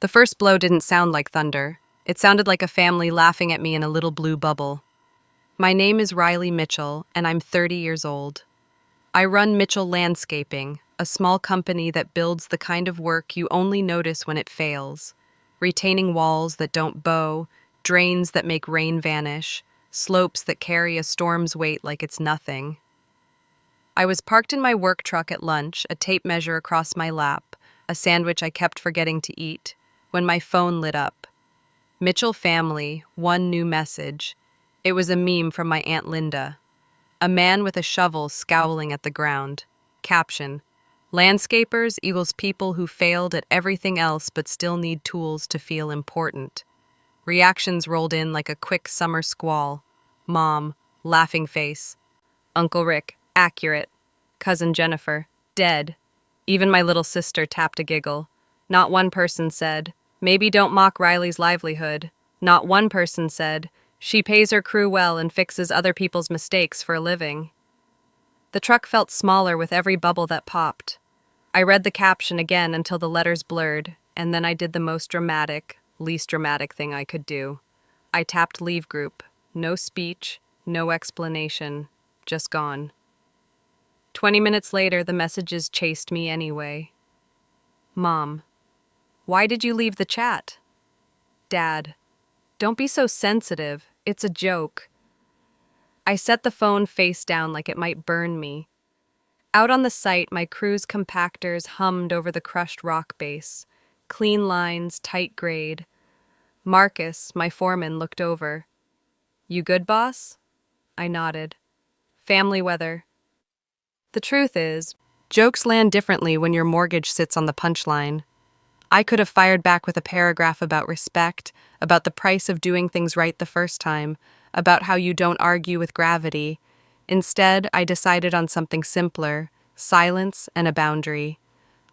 The first blow didn't sound like thunder. It sounded like a family laughing at me in a little blue bubble. My name is Riley Mitchell, and I'm 30 years old. I run Mitchell Landscaping, a small company that builds the kind of work you only notice when it fails. Retaining walls that don't bow, drains that make rain vanish, slopes that carry a storm's weight like it's nothing. I was parked in my work truck at lunch, a tape measure across my lap, a sandwich I kept forgetting to eat, when my phone lit up. Mitchell family, one new message. It was a meme from my Aunt Linda. A man with a shovel scowling at the ground. Caption: Landscapers equals people who failed at everything else but still need tools to feel important. Reactions rolled in like a quick summer squall. Mom, laughing face. Uncle Rick, accurate. Cousin Jennifer, dead. Even my little sister tapped a giggle. Not one person said, maybe don't mock Riley's livelihood. Not one person said, she pays her crew well and fixes other people's mistakes for a living. The truck felt smaller with every bubble that popped. I read the caption again until the letters blurred, and then I did the most dramatic, least dramatic thing I could do. I tapped leave group. No speech, no explanation, just gone. 20 minutes later, the messages chased me anyway. Mom, why did you leave the chat? Dad, don't be so sensitive. It's a joke. I set the phone face down like it might burn me. Out on the site, my crew's compactors hummed over the crushed rock base. Clean lines, tight grade. Marcus, my foreman, looked over. You good, boss? I nodded. Family weather. The truth is, jokes land differently when your mortgage sits on the punchline. I could have fired back with a paragraph about respect, about the price of doing things right the first time, about how you don't argue with gravity. Instead, I decided on something simpler, silence and a boundary.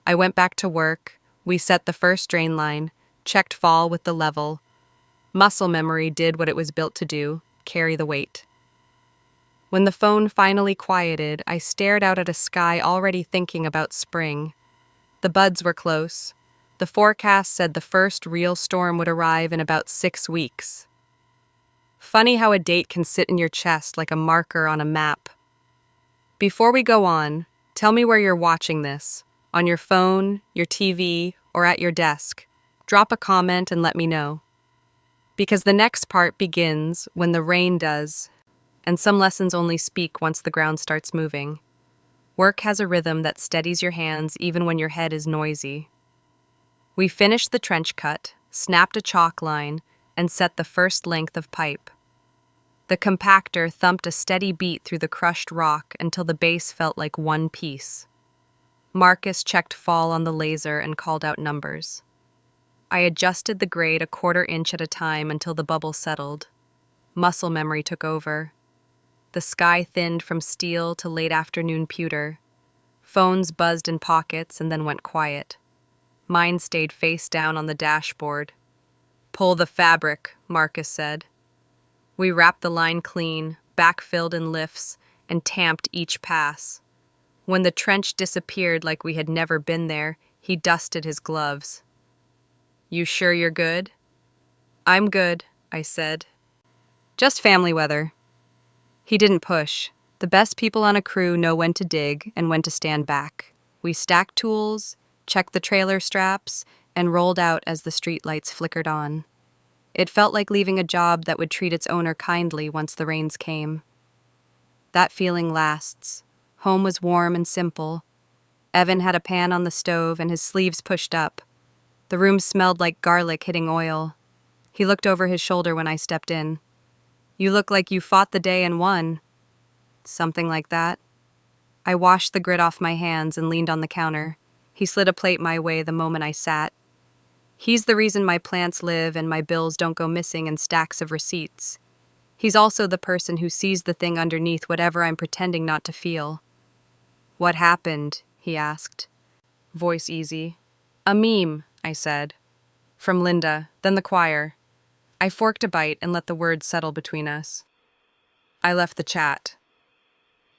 I went back to work, we set the first drain line, checked fall with the level. Muscle memory did what it was built to do, carry the weight. When the phone finally quieted, I stared out at a sky already thinking about spring. The buds were close. The forecast said the first real storm would arrive in about 6 weeks. Funny how a date can sit in your chest like a marker on a map. Before we go on, tell me where you're watching this. On your phone, your TV, or at your desk. Drop a comment and let me know. Because the next part begins when the rain does, and some lessons only speak once the ground starts moving. Work has a rhythm that steadies your hands even when your head is noisy. We finished the trench cut, snapped a chalk line, and set the first length of pipe. The compactor thumped a steady beat through the crushed rock until the base felt like one piece. Marcus checked fall on the laser and called out numbers. I adjusted the grade a 1/4 inch at a time until the bubble settled. Muscle memory took over. The sky thinned from steel to late afternoon pewter. Phones buzzed in pockets and then went quiet. Mine stayed face down on the dashboard. Pull the fabric, Marcus said. We wrapped the line clean, backfilled in lifts, and tamped each pass. When the trench disappeared like we had never been there, he dusted his gloves. You sure you're good? I'm good, I said. Just family weather. He didn't push. The best people on a crew know when to dig and when to stand back. We stacked tools, checked the trailer straps, and rolled out as the streetlights flickered on. It felt like leaving a job that would treat its owner kindly once the rains came. That feeling lasts. Home was warm and simple. Evan had a pan on the stove and his sleeves pushed up. The room smelled like garlic hitting oil. He looked over his shoulder when I stepped in. You look like you fought the day and won. Something like that. I washed the grit off my hands and leaned on the counter. He slid a plate my way the moment I sat. He's the reason my plants live and my bills don't go missing in stacks of receipts. He's also the person who sees the thing underneath whatever I'm pretending not to feel. What happened? He asked. Voice easy. A meme, I said. From Linda, then the choir. I forked a bite and let the words settle between us. I left the chat.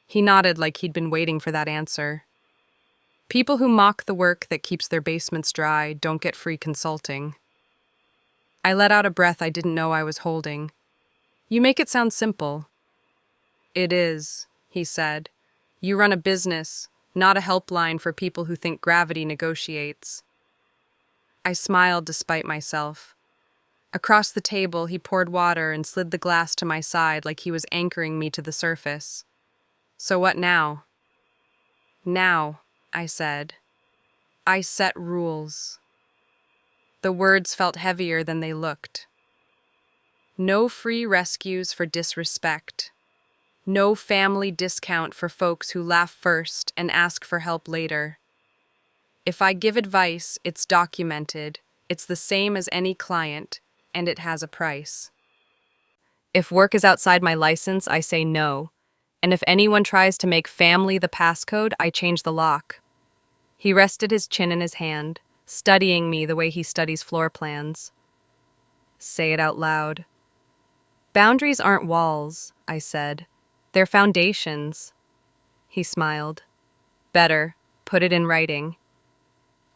He nodded like he'd been waiting for that answer. People who mock the work that keeps their basements dry don't get free consulting. I let out a breath I didn't know I was holding. You make it sound simple. It is, he said. You run a business, not a helpline for people who think gravity negotiates. I smiled despite myself. Across the table, he poured water and slid the glass to my side like he was anchoring me to the surface. So what now? Now, I said. I set rules. The words felt heavier than they looked. No free rescues for disrespect. No family discount for folks who laugh first and ask for help later. If I give advice, it's documented, it's the same as any client, and it has a price. If work is outside my license, I say no. And if anyone tries to make family the passcode, I change the lock. He rested his chin in his hand, studying me the way he studies floor plans. Say it out loud. Boundaries aren't walls, I said. They're foundations. He smiled. Better, put it in writing.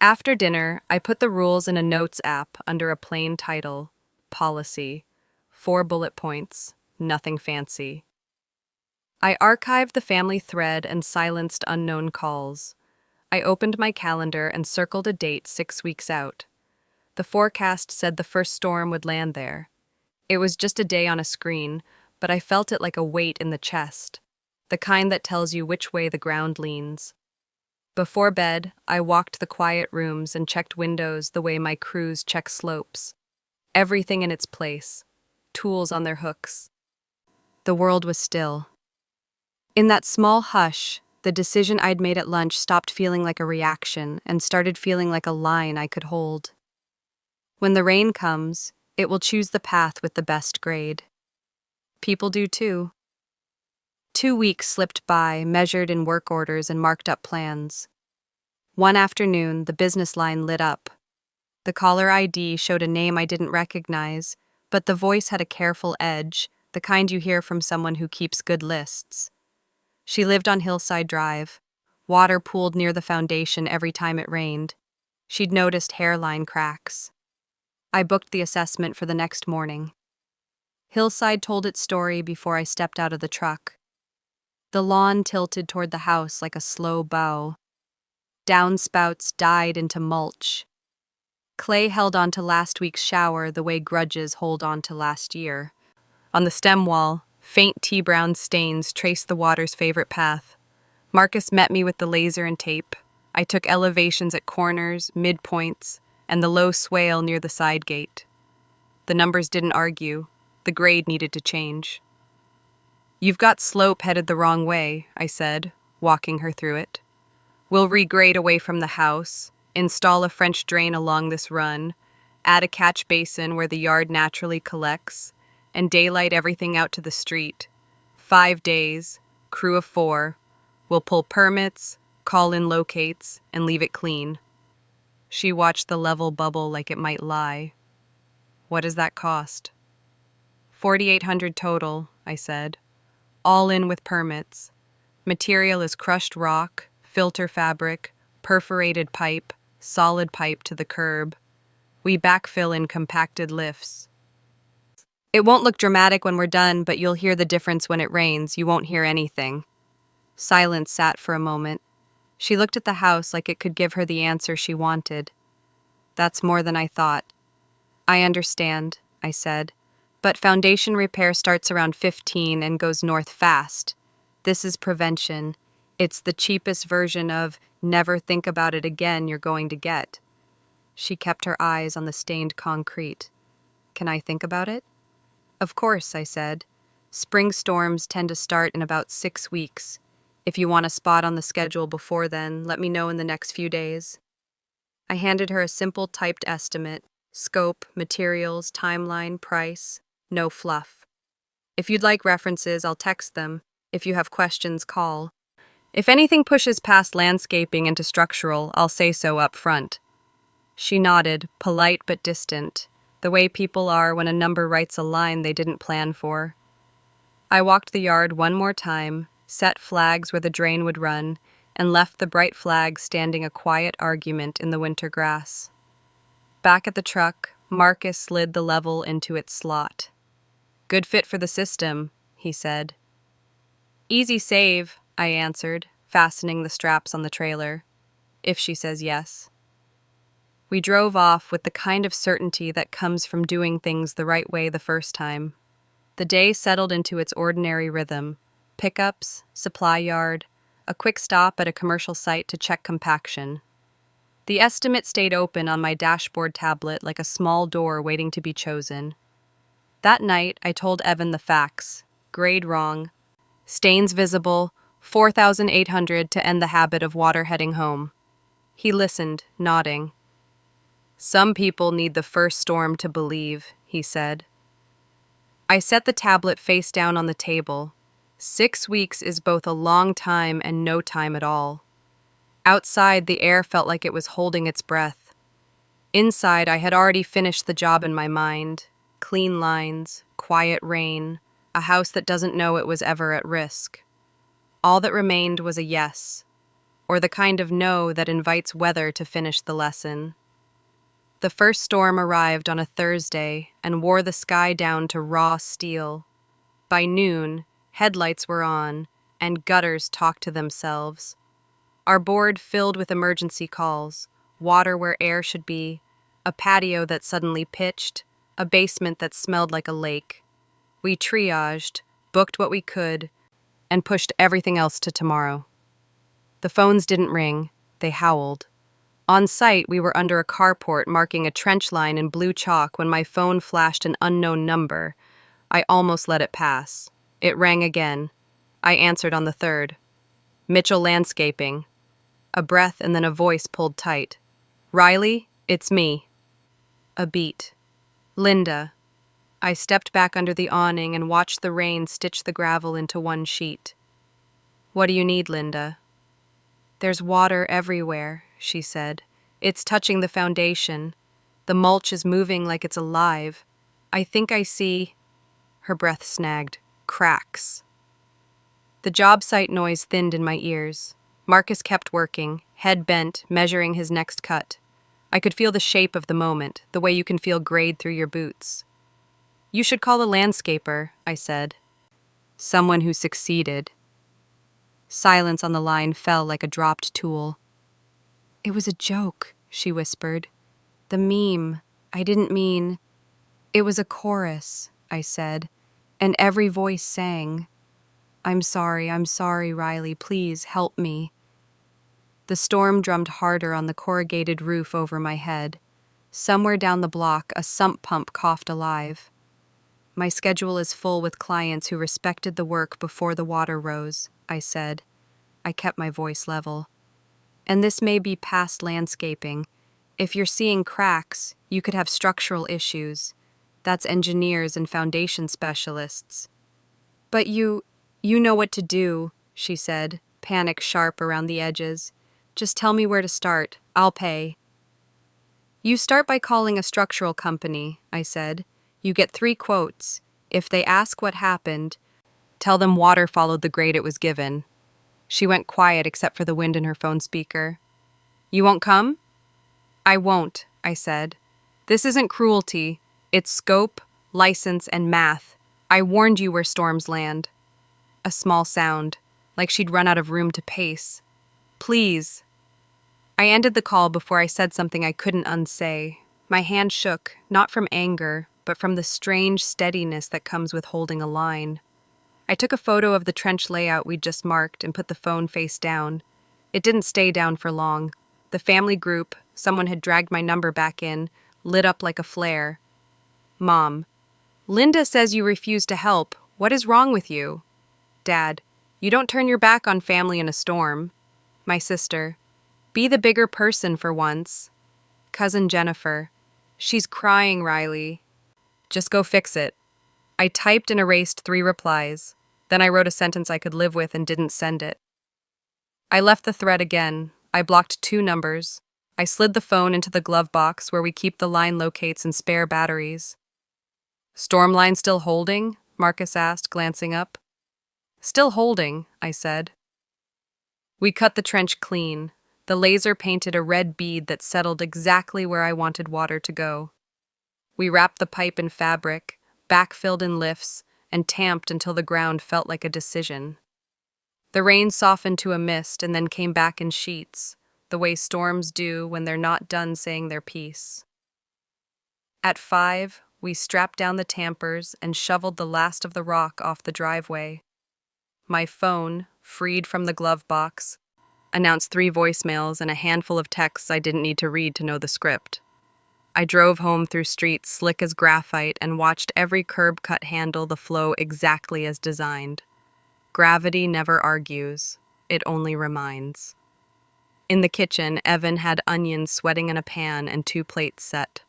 After dinner, I put the rules in a notes app under a plain title, Policy. 4 bullet points, nothing fancy. I archived the family thread and silenced unknown calls. I opened my calendar and circled a date 6 weeks out. The forecast said the first storm would land there. It was just a day on a screen, but I felt it like a weight in the chest, the kind that tells you which way the ground leans. Before bed, I walked the quiet rooms and checked windows the way my crews check slopes. Everything in its place, tools on their hooks. The world was still. In that small hush, the decision I'd made at lunch stopped feeling like a reaction and started feeling like a line I could hold. When the rain comes, it will choose the path with the best grade. People do too. 2 weeks slipped by, measured in work orders and marked up plans. One afternoon, the business line lit up. The caller ID showed a name I didn't recognize, but the voice had a careful edge, the kind you hear from someone who keeps good lists. She lived on Hillside Drive. Water pooled near the foundation every time it rained. She'd noticed hairline cracks. I booked the assessment for the next morning. Hillside told its story before I stepped out of the truck. The lawn tilted toward the house like a slow bow. Downspouts died into mulch. Clay held onto last week's shower the way grudges hold onto last year. On the stem wall, faint tea-brown stains traced the water's favorite path. Marcus met me with the laser and tape. I took elevations at corners, midpoints, and the low swale near the side gate. The numbers didn't argue. The grade needed to change. You've got slope headed the wrong way, I said, walking her through it. We'll regrade away from the house, install a French drain along this run, add a catch basin where the yard naturally collects, and daylight everything out to the street. 5 days, crew of 4. We'll pull permits, call in locates, and leave it clean. She watched the level bubble like it might lie. What does that cost? $4,800 total, I said. All in with permits. Material is crushed rock, filter fabric, perforated pipe, solid pipe to the curb. We backfill in compacted lifts. It won't look dramatic when we're done, but you'll hear the difference when it rains. You won't hear anything. Silence sat for a moment. She looked at the house like it could give her the answer she wanted. That's more than I thought. I understand, I said. But foundation repair starts around 15 and goes north fast. This is prevention. It's the cheapest version of never think about it again you're going to get. She kept her eyes on the stained concrete. Can I think about it? Of course, I said. Spring storms tend to start in about 6 weeks. If you want a spot on the schedule before then, let me know in the next few days. I handed her a simple typed estimate, scope, materials, timeline, price, no fluff. If you'd like references, I'll text them. If you have questions, call. If anything pushes past landscaping into structural, I'll say so up front. She nodded, polite but distant, the way people are when a number writes a line they didn't plan for. I walked the yard one more time, set flags where the drain would run, and left the bright flag standing a quiet argument in the winter grass. Back at the truck, Marcus slid the level into its slot. "Good fit for the system," he said. "Easy save," I answered, fastening the straps on the trailer. "If she says yes." We drove off with the kind of certainty that comes from doing things the right way the first time. The day settled into its ordinary rhythm: pickups, supply yard, a quick stop at a commercial site to check compaction. The estimate stayed open on my dashboard tablet like a small door waiting to be chosen. That night, I told Evan the facts. Grade wrong. Stains visible, 4,800 to end the habit of water heading home. He listened, nodding. "Some people need the first storm to believe," he said. I set the tablet face down on the table. 6 weeks is both a long time and no time at all. Outside, the air felt like it was holding its breath. Inside, I had already finished the job in my mind. Clean lines, quiet rain, a house that doesn't know it was ever at risk. All that remained was a yes, or the kind of no that invites weather to finish the lesson. The first storm arrived on a Thursday and wore the sky down to raw steel. By noon, headlights were on, and gutters talked to themselves. Our board filled with emergency calls, water where air should be, a patio that suddenly pitched, a basement that smelled like a lake. We triaged, booked what we could, and pushed everything else to tomorrow. The phones didn't ring, they howled. On site, we were under a carport marking a trench line in blue chalk when my phone flashed an unknown number. I almost let it pass. It rang again. I answered on the third. "Mitchell Landscaping." A breath and then a voice pulled tight. "Riley, it's me." A beat. "Linda." I stepped back under the awning and watched the rain stitch the gravel into one sheet. "What do you need, Linda?" "There's water everywhere," she said. "It's touching the foundation. The mulch is moving like it's alive. I think I see—" Her breath snagged. "Cracks." The job site noise thinned in my ears. Marcus kept working, head bent, measuring his next cut. I could feel the shape of the moment, the way you can feel grade through your boots. "You should call a landscaper," I said. "Someone who succeeded." Silence on the line fell like a dropped tool. "It was a joke," she whispered. "The meme. I didn't mean—" "It was a chorus," I said, and every voice sang. I'm sorry, Riley. Please help me." The storm drummed harder on the corrugated roof over my head. Somewhere down the block, a sump pump coughed alive. "My schedule is full with clients who respected the work before the water rose," I said. I kept my voice level. "And this may be past landscaping. If you're seeing cracks, you could have structural issues. That's engineers and foundation specialists." "But you know what to do," she said, panic sharp around the edges. "Just tell me where to start. I'll pay." "You start by calling a structural company," I said. "You get 3 quotes. If they ask what happened, tell them water followed the grade it was given." She went quiet except for the wind in her phone speaker. "You won't come?" "I won't," I said. "This isn't cruelty. It's scope, license, and math. I warned you where storms land." A small sound, like she'd run out of room to pace. "Please." I ended the call before I said something I couldn't unsay. My hand shook, not from anger, but from the strange steadiness that comes with holding a line. I took a photo of the trench layout we'd just marked and put the phone face down. It didn't stay down for long. The family group, someone had dragged my number back in, lit up like a flare. "Mom, Linda says you refuse to help. What is wrong with you?" "Dad, you don't turn your back on family in a storm." My sister, "Be the bigger person for once." Cousin Jennifer, "She's crying, Riley." "Just go fix it." I typed and erased 3 replies. Then I wrote a sentence I could live with and didn't send it. I left the thread again. I blocked 2 numbers. I slid the phone into the glove box where we keep the line locates and spare batteries. "Storm line still holding?" Marcus asked, glancing up. "Still holding," I said. We cut the trench clean. The laser painted a red bead that settled exactly where I wanted water to go. We wrapped the pipe in fabric, backfilled in lifts, and tamped until the ground felt like a decision. The rain softened to a mist and then came back in sheets, the way storms do when they're not done saying their piece. At 5, we strapped down the tampers and shoveled the last of the rock off the driveway. My phone, freed from the glove box, announced 3 voicemails and a handful of texts I didn't need to read to know the script. I drove home through streets slick as graphite and watched every curb cut handle the flow exactly as designed. Gravity never argues, it only reminds. In the kitchen, Evan had onions sweating in a pan and 2 plates set.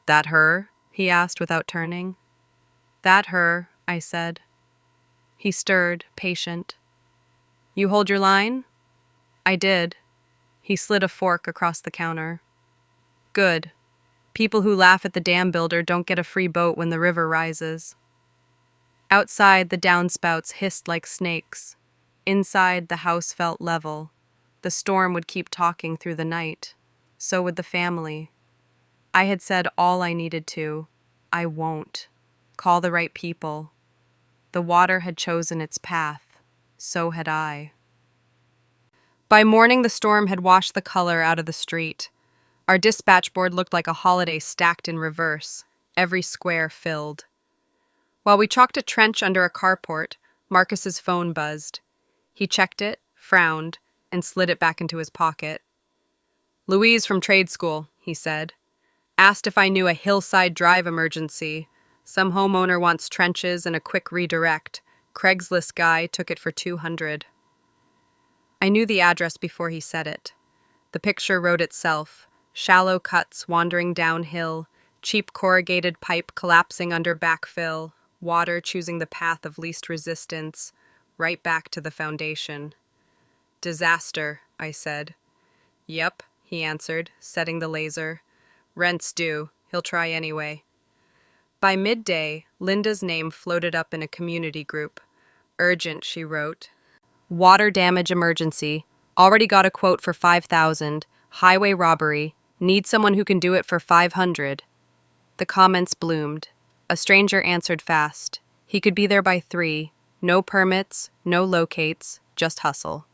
"That her?" he asked without turning. "That her," I said. He stirred, patient. "You hold your line?" I did. He slid a fork across the counter. "Good. People who laugh at the dam builder don't get a free boat when the river rises." Outside, the downspouts hissed like snakes. Inside, the house felt level. The storm would keep talking through the night. So would the family. I had said all I needed to. I won't. Call the right people. The water had chosen its path. So had I. By morning, the storm had washed the color out of the street. Our dispatch board looked like a holiday stacked in reverse, every square filled. While we chalked a trench under a carport, Marcus's phone buzzed. He checked it, frowned, and slid it back into his pocket. "Louise from trade school," he said. "Asked if I knew a Hillside Drive emergency. Some homeowner wants trenches and a quick redirect. Craigslist guy took it for $200. I knew the address before he said it. The picture wrote itself. Shallow cuts wandering downhill, cheap corrugated pipe collapsing under backfill, water choosing the path of least resistance, right back to the foundation. "Disaster," I said. "Yep," he answered, setting the laser. "Rent's due. He'll try anyway." By midday, Linda's name floated up in a community group. "Urgent," she wrote. "Water damage emergency. Already got a quote for 5,000. Highway robbery. Need someone who can do it for 500. The comments bloomed. A stranger answered fast. He could be there by 3. No permits, no locates, just hustle.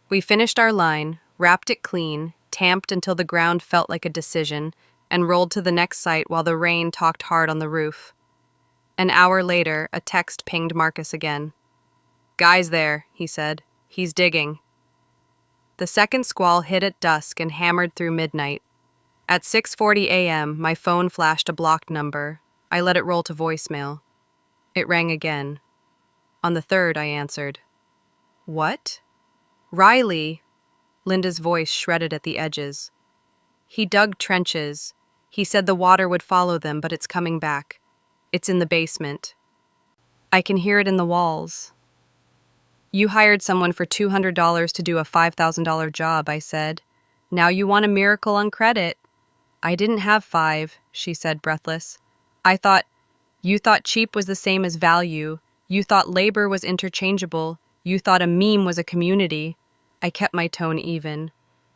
We finished our line, wrapped it clean, tamped until the ground felt like a decision, and rolled to the next site while the rain talked hard on the roof. An hour later, a text pinged Marcus again. "Guy's there," he said. "He's digging." The second squall hit at dusk and hammered through midnight. At 6:40 a.m., my phone flashed a blocked number. I let it roll to voicemail. It rang again. On the third, I answered. "What?" "Riley." Linda's voice shredded at the edges. "He dug trenches. He said the water would follow them, but it's coming back. It's in the basement. I can hear it in the walls." "You hired someone for $200 to do a $5,000 job," I said. "Now you want a miracle on credit." "I didn't have 5, she said, breathless. You thought cheap was the same as value. You thought labor was interchangeable. You thought a meme was a community." I kept my tone even.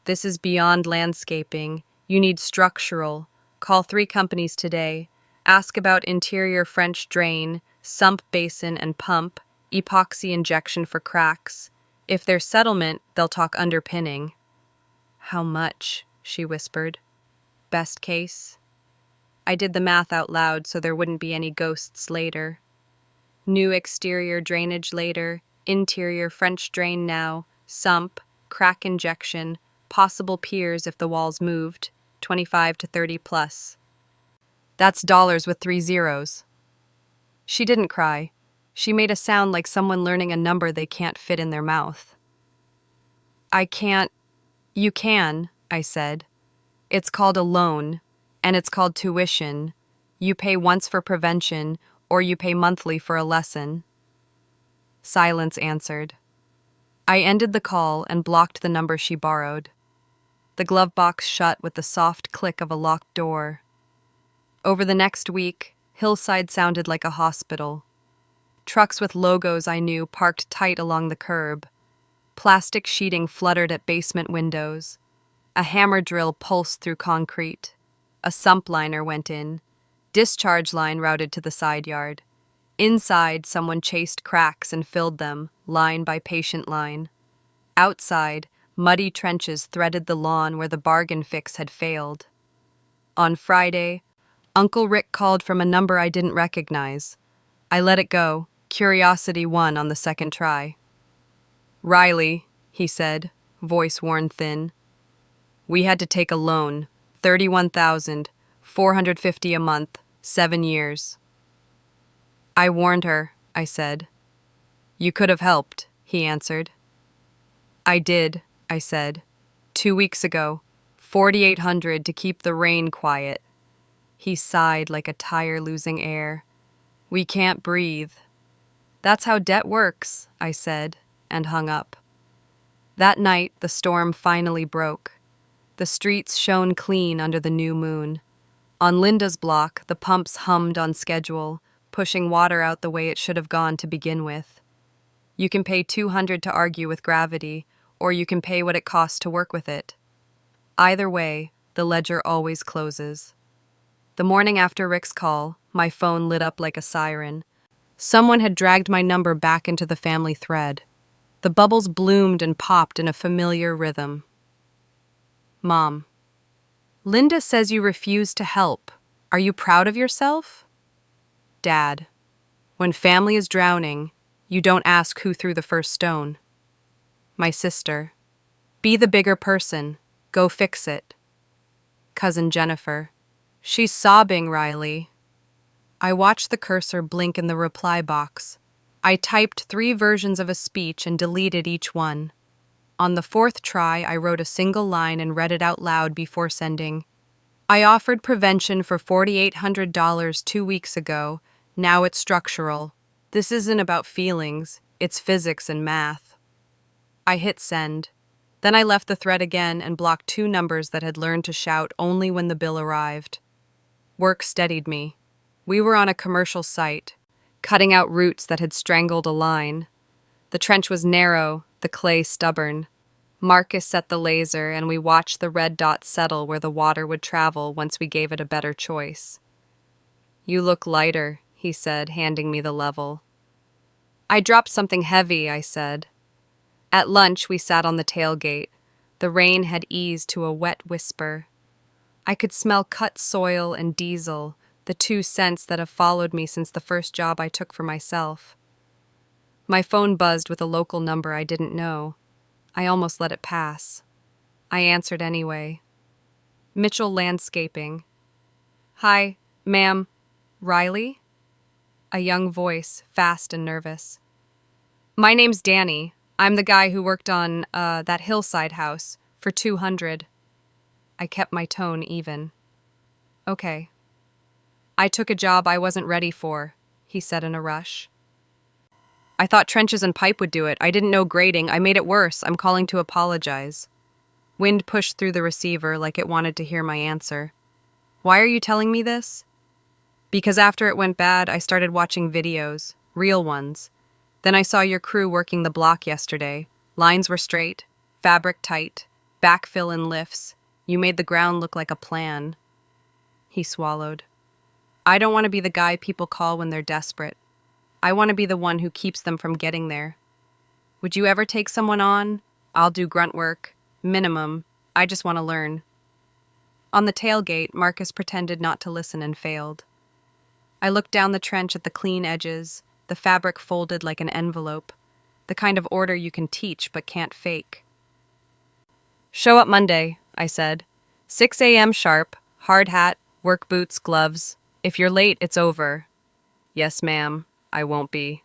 "This is beyond landscaping. You need structural. Call 3 companies today. Ask about interior French drain, sump basin and pump, epoxy injection for cracks. If there's settlement, they'll talk underpinning." "How much?" she whispered. "Best case?" I did the math out loud so there wouldn't be any ghosts later. New exterior drainage later, interior French drain now, sump, crack injection, possible piers if the walls moved, 25 to 30 plus. That's dollars with 3 zeros. She didn't cry. She made a sound like someone learning a number they can't fit in their mouth. "I can't." "You can," I said. "It's called a loan, and it's called tuition. You pay once for prevention, or you pay monthly for a lesson." Silence answered. I ended the call and blocked the number she borrowed. The glove box shut with the soft click of a locked door. Over the next week, Hillside sounded like a hospital. Trucks with logos I knew parked tight along the curb. Plastic sheeting fluttered at basement windows. A hammer drill pulsed through concrete. A sump liner went in. Discharge line routed to the side yard. Inside, someone chased cracks and filled them, line by patient line. Outside, muddy trenches threaded the lawn where the bargain fix had failed. On Friday, Uncle Rick called from a number I didn't recognize. I let it go. Curiosity won on the second try. "Riley," he said, voice worn thin. "We had to take a loan, $31,450 a month, 7 years." "I warned her," I said. "You could have helped," he answered. "I did," I said. "2 weeks ago, $4,800 to keep the rain quiet." He sighed like a tire losing air. "We can't breathe." "That's how debt works," I said, and hung up. That night, the storm finally broke. The streets shone clean under the new moon. On Linda's block, the pumps hummed on schedule, pushing water out the way it should have gone to begin with. You can pay $200 to argue with gravity, or you can pay what it costs to work with it. Either way, the ledger always closes. The morning after Rick's call, my phone lit up like a siren. Someone had dragged my number back into the family thread. The bubbles bloomed and popped in a familiar rhythm. "Mom, Linda says you refused to help. Are you proud of yourself?" "Dad, when family is drowning, you don't ask who threw the first stone." My sister, "Be the bigger person. Go fix it." Cousin Jennifer, "She's sobbing, Riley." I watched the cursor blink in the reply box. I typed 3 versions of a speech and deleted each one. On the 4th try, I wrote a single line and read it out loud before sending. "I offered prevention for $4,800 2 weeks ago. Now it's structural. This isn't about feelings, it's physics and math." I hit send. Then I left the thread again and blocked 2 numbers that had learned to shout only when the bill arrived. Work steadied me. We were on a commercial site, cutting out roots that had strangled a line. The trench was narrow, the clay stubborn. Marcus set the laser, and we watched the red dot settle where the water would travel once we gave it a better choice. "You look lighter," he said, handing me the level. "I dropped something heavy," I said. At lunch, we sat on the tailgate. The rain had eased to a wet whisper. I could smell cut soil and diesel, the 2 scents that have followed me since the first job I took for myself. My phone buzzed with a local number I didn't know. I almost let it pass. I answered anyway. Mitchell Landscaping. "Hi, ma'am. Riley?" A young voice, fast and nervous. "My name's Danny. I'm the guy who worked on, that hillside house, for $200. I kept my tone even. "Okay." "I took a job I wasn't ready for," he said in a rush. "I thought trenches and pipe would do it. I didn't know grading. I made it worse. I'm calling to apologize." Wind pushed through the receiver like it wanted to hear my answer. "Why are you telling me this?" "Because after it went bad, I started watching videos, real ones. Then I saw your crew working the block yesterday. Lines were straight, fabric tight, backfill in lifts. You made the ground look like a plan." He swallowed. "I don't want to be the guy people call when they're desperate. I want to be the one who keeps them from getting there. Would you ever take someone on? I'll do grunt work. Minimum. I just want to learn." On the tailgate, Marcus pretended not to listen and failed. I looked down the trench at the clean edges, the fabric folded like an envelope, the kind of order you can teach but can't fake. "Show up Monday," I said. 6 a.m. sharp, hard hat, work boots, gloves. If you're late, it's over." "Yes, ma'am, I won't be."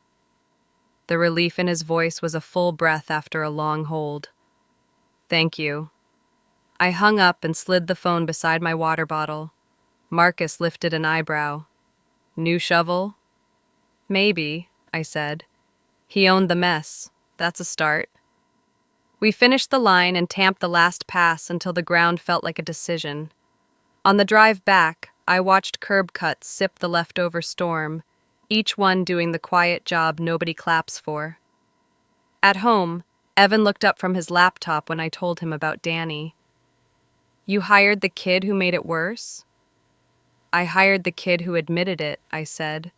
The relief in his voice was a full breath after a long hold. "Thank you." I hung up and slid the phone beside my water bottle. Marcus lifted an eyebrow. "New shovel?" "Maybe," I said. He owned the mess. That's a start. We finished the line and tamped the last pass until the ground felt like a decision. On the drive back, I watched curb cuts sip the leftover storm, each one doing the quiet job nobody claps for. At home, Evan looked up from his laptop when I told him about Danny. You hired the kid who made it worse? I hired the kid who admitted it, I said.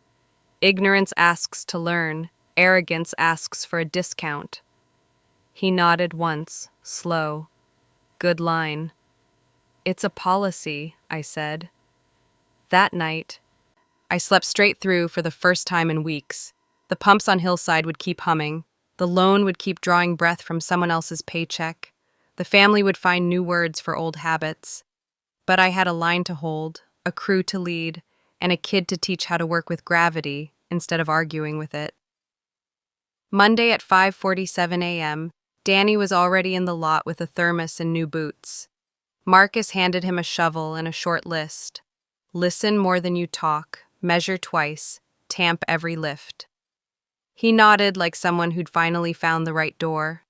Ignorance asks to learn. Arrogance asks for a discount. He nodded once, slow. Good line. It's a policy, I said. That night, I slept straight through for the first time in weeks. The pumps on Hillside would keep humming. The loan would keep drawing breath from someone else's paycheck. The family would find new words for old habits. But I had a line to hold, a crew to lead, and a kid to teach how to work with gravity instead of arguing with it. Monday at 5:47 a.m., Danny was already in the lot with a thermos and new boots. Marcus handed him a shovel and a short list. Listen more than you talk, measure twice, tamp every lift. He nodded like someone who'd finally found the right door.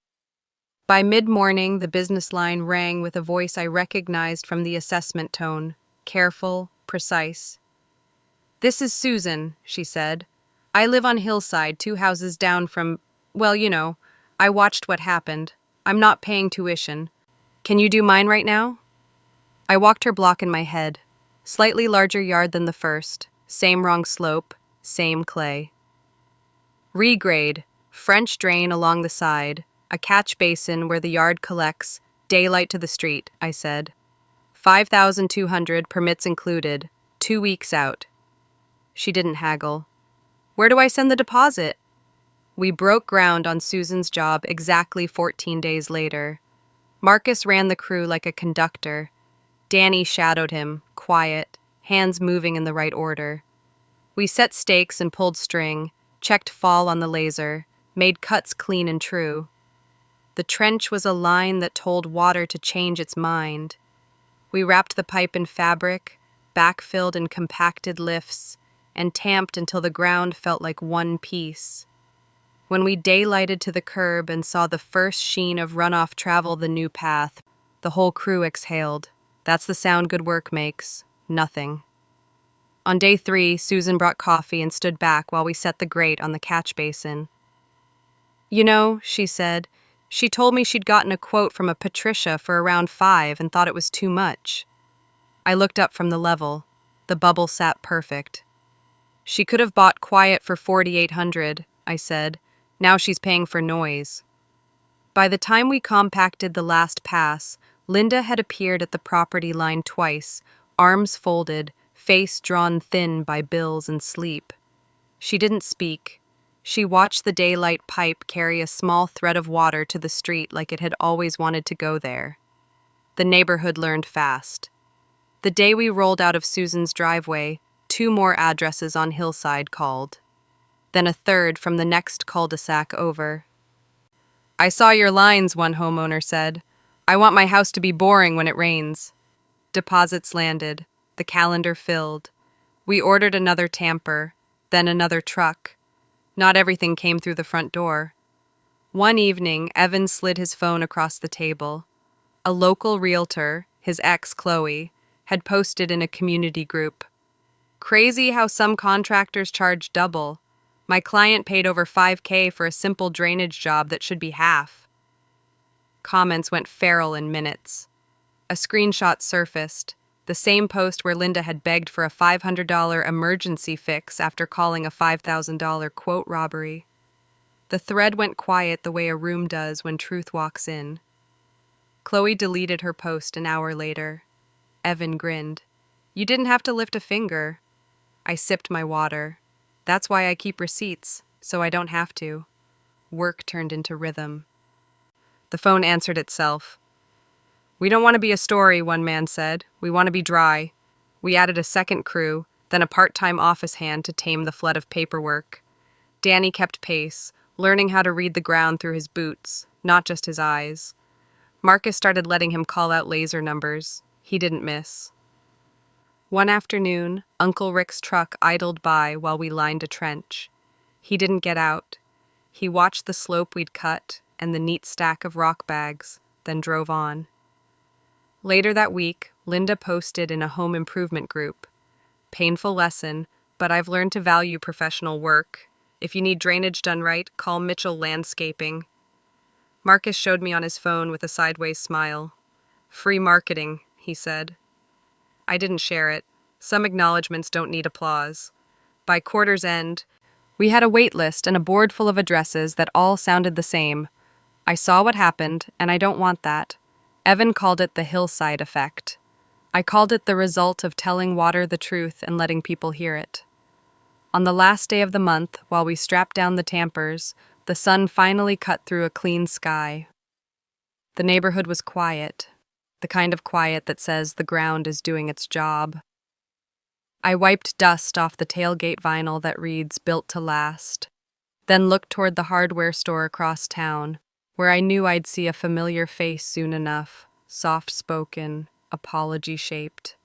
By mid-morning, the business line rang with a voice I recognized from the assessment tone, careful, precise. This is Susan, she said. I live on Hillside, 2 houses down from, well, I watched what happened. I'm not paying tuition. Can you do mine right now? I walked her block in my head. Slightly larger yard than the first, same wrong slope, same clay. Regrade, French drain along the side, a catch basin where the yard collects, daylight to the street, I said. 5,200 permits included, 2 weeks out. She didn't haggle. Where do I send the deposit? We broke ground on Susan's job exactly 14 days later. Marcus ran the crew like a conductor. Danny shadowed him, quiet, hands moving in the right order. We set stakes and pulled string, checked fall on the laser, made cuts clean and true. The trench was a line that told water to change its mind. We wrapped the pipe in fabric, backfilled in compacted lifts, and tamped until the ground felt like one piece. When we daylighted to the curb and saw the first sheen of runoff travel the new path, the whole crew exhaled. That's the sound good work makes. Nothing. On day 3, Susan brought coffee and stood back while we set the grate on the catch basin. She said, she told me she'd gotten a quote from a Patricia for around 5 and thought it was too much. I looked up from the level. The bubble sat perfect. She could have bought quiet for 4,800, I said. Now she's paying for noise. By the time we compacted the last pass, Linda had appeared at the property line twice, arms folded, face drawn thin by bills and sleep. She didn't speak. She watched the daylight pipe carry a small thread of water to the street like it had always wanted to go there. The neighborhood learned fast. The day we rolled out of Susan's driveway, 2 more addresses on Hillside called. Then a third from the next cul-de-sac over. I saw your lines, one homeowner said. I want my house to be boring when it rains. Deposits landed. The calendar filled. We ordered another tamper, then another truck. Not everything came through the front door. One evening, Evan slid his phone across the table. A local realtor, his ex Chloe, had posted in a community group. Crazy how some contractors charge double. My client paid over $5,000 for a simple drainage job that should be half. Comments went feral in minutes. A screenshot surfaced, the same post where Linda had begged for a $500 emergency fix after calling a $5,000 quote robbery. The thread went quiet the way a room does when truth walks in. Chloe deleted her post an hour later. Evan grinned. You didn't have to lift a finger. I sipped my water. That's why I keep receipts, so I don't have to. Work turned into rhythm. The phone answered itself. We don't want to be a story, one man said. We want to be dry. We added a second crew, then a part-time office hand to tame the flood of paperwork. Danny kept pace, learning how to read the ground through his boots, not just his eyes. Marcus started letting him call out laser numbers. He didn't miss. One afternoon, Uncle Rick's truck idled by while we lined a trench. He didn't get out. He watched the slope we'd cut and the neat stack of rock bags, then drove on. Later that week, Linda posted in a home improvement group. Painful lesson, but I've learned to value professional work. If you need drainage done right, call Mitchell Landscaping. Marcus showed me on his phone with a sideways smile. Free marketing, he said. I didn't share it. Some acknowledgments don't need applause. By quarter's end, we had a wait list and a board full of addresses that all sounded the same. I saw what happened, and I don't want that. Evan called it the hillside effect. I called it the result of telling water the truth and letting people hear it. On the last day of the month, while we strapped down the tampers, the sun finally cut through a clean sky. The neighborhood was quiet, the kind of quiet that says the ground is doing its job. I wiped dust off the tailgate vinyl that reads "Built to Last," then looked toward the hardware store across town, where I knew I'd see a familiar face soon enough, soft-spoken, apology-shaped.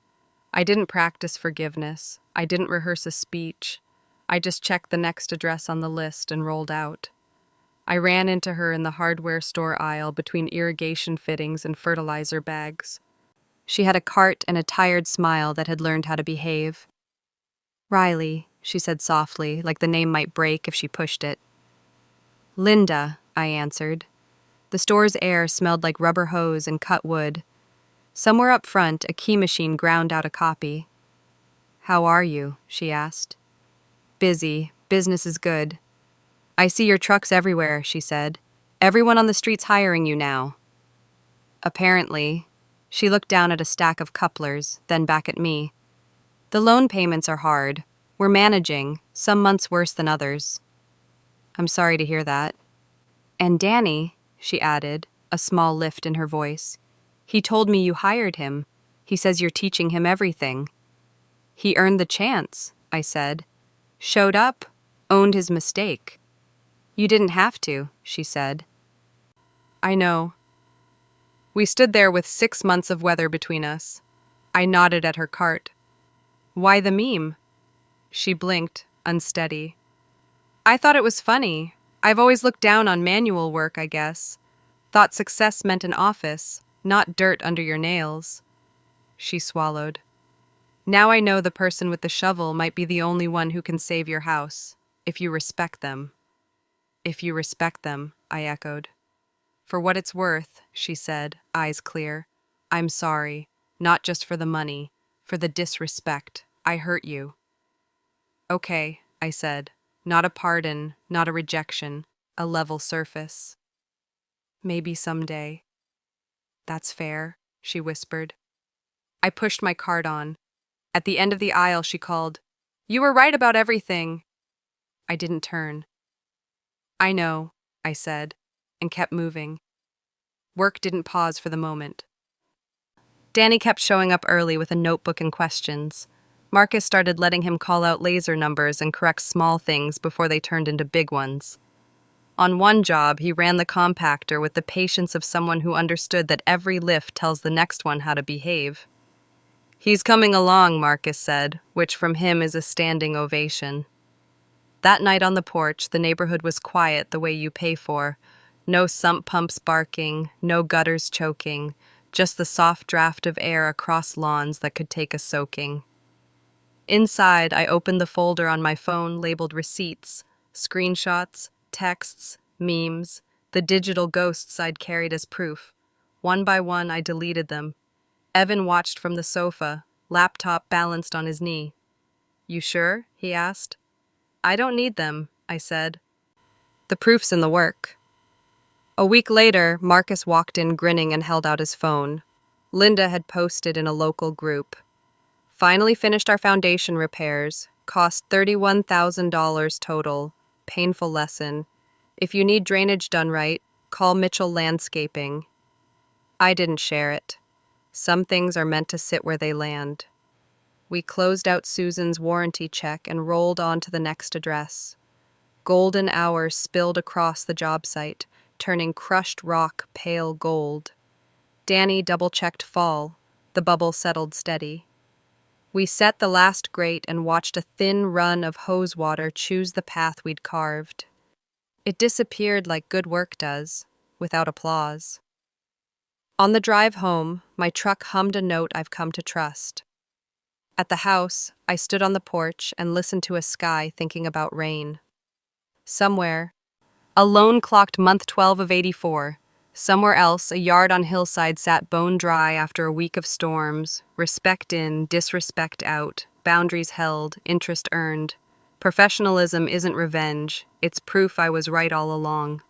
I didn't practice forgiveness. I didn't rehearse a speech. I just checked the next address on the list and rolled out. I ran into her in the hardware store aisle between irrigation fittings and fertilizer bags. She had a cart and a tired smile that had learned how to behave. "Riley," she said softly, like the name might break if she pushed it. "Linda," I answered. The store's air smelled like rubber hose and cut wood. Somewhere up front, a key machine ground out a copy. "How are you?" she asked. "Busy. Business is good." "I see your trucks everywhere," she said. "Everyone on the street's hiring you now." "Apparently." She looked down at a stack of couplers, then back at me. "The loan payments are hard. We're managing, some months worse than others." "I'm sorry to hear that." "And Danny," she added, a small lift in her voice. "He told me you hired him. He says you're teaching him everything." "He earned the chance," I said. "Showed up, owned his mistake." "You didn't have to," she said. "I know." We stood there with 6 months of weather between us. I nodded at her cart. "Why the meme?" She blinked, unsteady. "I thought it was funny. I've always looked down on manual work, I guess. Thought success meant an office, not dirt under your nails." She swallowed. "Now I know the person with the shovel might be the only one who can save your house, if you respect them." "If you respect them," I echoed. "For what it's worth," she said, eyes clear. "I'm sorry, not just for the money, for the disrespect. I hurt you." "Okay," I said. Not a pardon, not a rejection, a level surface. "Maybe someday." "That's fair," she whispered. I pushed my cart on. At the end of the aisle, she called, "You were right about everything." I didn't turn. "I know," I said, and kept moving. Work didn't pause for the moment. Danny kept showing up early with a notebook and questions. Marcus started letting him call out laser numbers and correct small things before they turned into big ones. On one job, he ran the compactor with the patience of someone who understood that every lift tells the next one how to behave. "He's coming along," Marcus said, which from him is a standing ovation. That night on the porch, the neighborhood was quiet the way you pay for. No sump pumps barking, no gutters choking, just the soft draft of air across lawns that could take a soaking. Inside, I opened the folder on my phone labeled receipts, screenshots, texts, memes, the digital ghosts I'd carried as proof. One by one, I deleted them. Evan watched from the sofa, laptop balanced on his knee. "You sure?" he asked. "I don't need them," I said. "The proof's in the work." A week later, Marcus walked in grinning and held out his phone. Linda had posted in a local group. "Finally finished our foundation repairs. Cost $31,000 total. Painful lesson. If you need drainage done right, call Mitchell Landscaping." I didn't share it. Some things are meant to sit where they land. We closed out Susan's warranty check and rolled on to the next address. Golden hours spilled across the job site, turning crushed rock pale gold. Danny double-checked fall. The bubble settled steady. We set the last grate and watched a thin run of hose water choose the path we'd carved. It disappeared like good work does, without applause. On the drive home, my truck hummed a note I've come to trust. At the house, I stood on the porch and listened to a sky thinking about rain. Somewhere, alone clocked month 12 of 84. Somewhere else, a yard on hillside sat bone dry after a week of storms, respect in, disrespect out, boundaries held, interest earned. Professionalism isn't revenge, it's proof I was right all along.